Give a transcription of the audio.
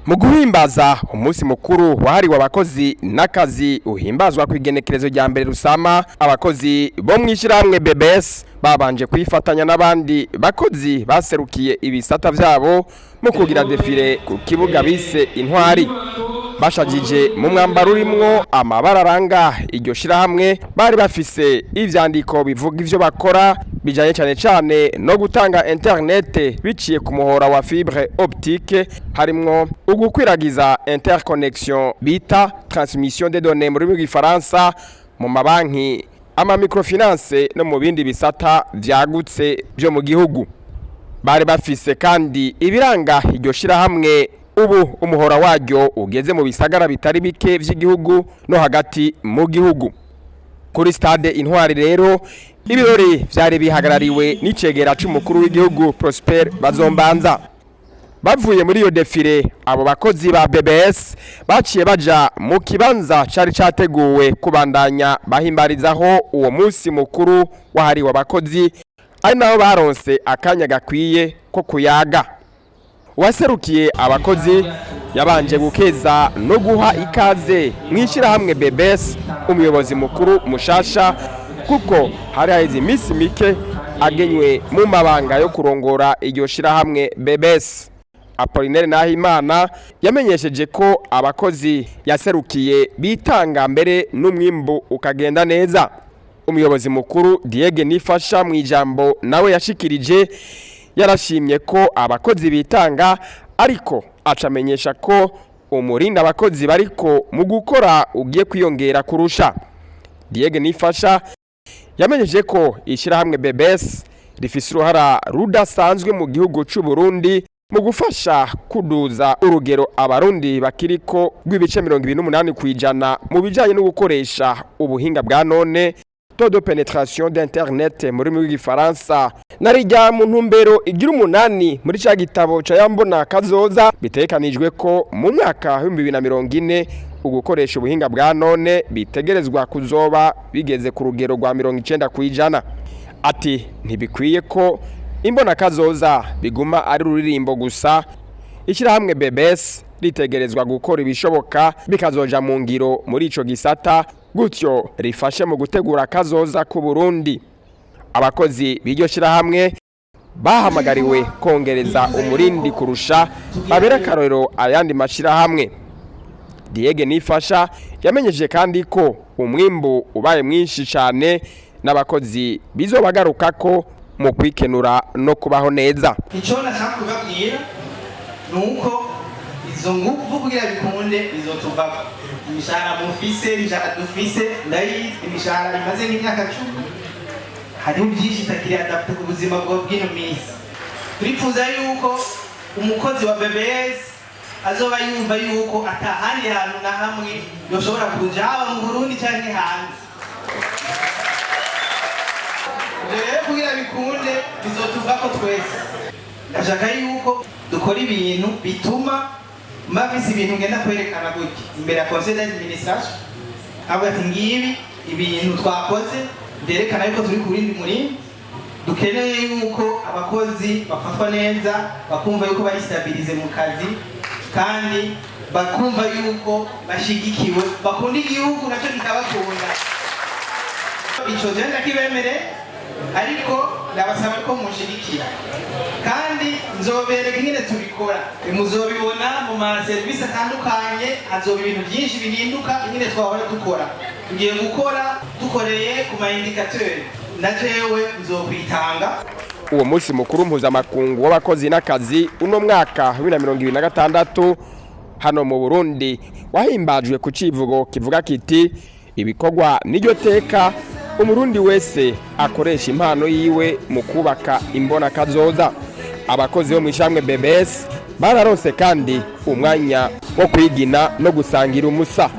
Mu guhimbaza umusi mukuru wahariwe abakozi n'akazi uhimbazwa kw'igenekerezo rya mbere rusama, abakozi bo mw'ishirahamwe BBS babanje kwifatanya n'abandi bakozi baserukiye ibisata vyabo mu kugira defile ku kibuga bise intwari. Bashajije mu mwambaro urimwo amabara aranga iryo shirahamwe, bari bafise ivyandiko bivuga ivyo bakora bijanye cane no gutanga internet biciye ku muhora wa fibre optique, harimwo ugukwiragiza interconnexion bita transmission des données mu rurimi rw'igifaransa mu mabanki, ama microfinance no mu bindi bisata vyagutse vyo mu gihugu. Bari bafise kandi ibiranga iryo shirahamwe. Ubu umuhora waryo ugeze mu bisagara bitari bike vy'igihugu no hagati mu gihugu. Kuri stade intwari rero ibirori vyari bihagarariwe n'icegera c'umukuru w'igihugu Prosper Bazombanza. Bavuye muri iyo defile, abo bakozi ba BBS baciye baja mu kibanza cari categuwe kubandanya bahimbarizaho uwo musi mukuru wahariwe abakozi, ari naho baronse akanya gakwiye ko kuyaga. Uwaserukiye abakozi yabanje gukeza no guha ikaze mw'ishirahamwe BBS umuyobozi mukuru mushasha, kuko hari haheze imisi mike agenywe mu mabanga yo kurongora iryo shirahamwe BBS. Apollinaire Nahimana yamenyesheje ko abakozi yaserukiye bitanga mbere n'umwimbu ukagenda neza. Umuyobozi mukuru Diègue NIFASHA mw'ijambo nawe yashikirije yarashimye ko abakozi bitanga, ariko acamenyesha ko umurindi abakozi bariko mu gukora ugiye kwiyongera kurusha. Diègue NIFASHA yamenyeje ko ishirahamwe BBS rifise uruhara rudasanzwe mu gihugu c'u Burundi mu gufasha kuduza urugero abarundi bakiriko rw'ibice 28% mu bijanye no gukoresha ubuhinga bwa none, taux de pénétration d'internet mu rurimi rw'igifaransa. Narijya mu ntumbero igira 8 muri ca gitabo ca yambona kazoza bitekanijwe ko mu mwaka wa 2040 ugukoresha ubuhinga bwa none bitegerezwa kuzoba bigeze ku rugero rwa 90%. Ati ntibikwiye ko imbona kazoza biguma ari ruririmbo gusa, ishirahamwe BBS ritegerezwa gukora ibishoboka bikazoja mu ngiro muri ico gisata, gutyo rifashe mu gutegura kazoza ku Burundi. Abakozi b'iryo shirahamwe bahamagariwe kongereza umurindi kurusha babera akarorero ayandi mashirahamwe. Diègue NIFASHA yamenyeje kandi ko umwimbu ubaye mwinshi cyane n'abakozi bizobagarukeko mu kwikenura no kubaho neza. Ico nashaka kubabwira nuko izo nguvu kugira bikunde bizotuvako. Imishahara mufise, imishahara dufise, ndayi imishahara imaze n'imyaka 10. Hari byinshi takiri adapte ku buzima bw'ino minsi. Turifuza yuko umukozi wa BBS azoba yumva yuko atahandi hantu na hamwe yoshobora kuja haba mu Burundi canke hanze. Kugira bikunde bizotuvako twese. Ndashaka yuko dukora ibintu bituma mafisi ibintu ngenda kwerekana gutya imbere ya conseil d'administration, abo ati ngibi ibintu twakoze nderekana yuko turi kurindi muri, dukeneye yuko abakozi bafatwa neza, bakumva yuko bari stabilize mu kazi, kandi bakumva yuko bashigikiwe, bakunda igihugu naco kikabakunda. Ico je ndakibemere, ariko ndabasaba ko mushigikira kandi nzobereka ingene tubikora. Muzobibona mu ma service atandukanye, hazoba ibintu byinshi bihinduka ingene twahora dukora. Tugiye gukora dukoreye ku ma indicateur, ndajewe nzokwitanga. Uwo musi mukuru mpuzamakungu w'abakozi n'akazi uno mwaka 2026 hano mu Burundi wahimbajwe ku civugo kivuga kiti ibikorwa n'iryo teka umurundi wese akoresha impano yiwe mu kubaka imbona kazoza. Abakozi bo mw'ishamwe BBS bararonse kandi umwanya wo kwigina no gusangira umusa.